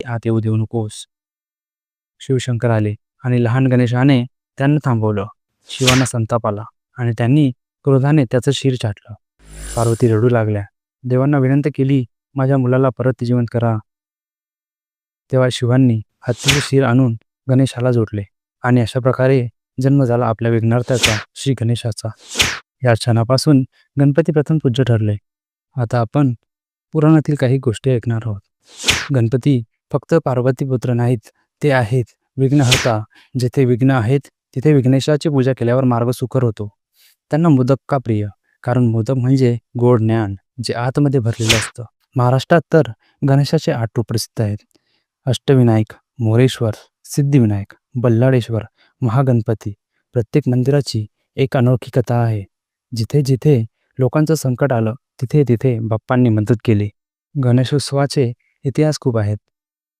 की आत येऊ देऊ नकोस. शिवशंकर आले आणि लहान गणेशाने त्यांना थांबवलं. शिवांना संताप आला आणि त्यांनी क्रोधाने त्याचं शिर छाटलं. पार्वती रडू लागल्या. देवांना विनंती केली, माझ्या मुलाला परत जिवंत करा. तेव्हा शिवांनी हत्तीचे शिर आणून गणेशाला जोडले आणि अशा प्रकारे जन्म झाला आपल्या विघ्नार्थाचा, श्री गणेशाचा. या क्षणापासून गणपती प्रथम पूज्य ठरले. आता आपण पुराणातील काही गोष्टी ऐकणार आहोत. गणपती फक्त पार्वतीपुत्र नाहीत, ते आहेत विघ्नहर्ता. जिथे विघ्न आहेत तिथे विघ्नेशाची पूजा केल्यावर मार्ग सुकर होतो. त्यांना मोदक का प्रिय? कारण मोदक म्हणजे गोड ज्ञान, जे आतमध्ये भरलेलं असतं. महाराष्ट्रात तर गणेशाचे 8 रूप प्रसिद्ध आहेत. अष्टविनायक, मोरेश्वर, सिद्धिविनायक, बल्लाळेश्वर, महागणपती. प्रत्येक मंदिराची एक अनोखी कथा आहे. जिथे जिथे लोकांचं संकट आलं तिथे तिथे बाप्पांनी मदत केली. गणेशोत्सवाचे इतिहास खूप आहेत.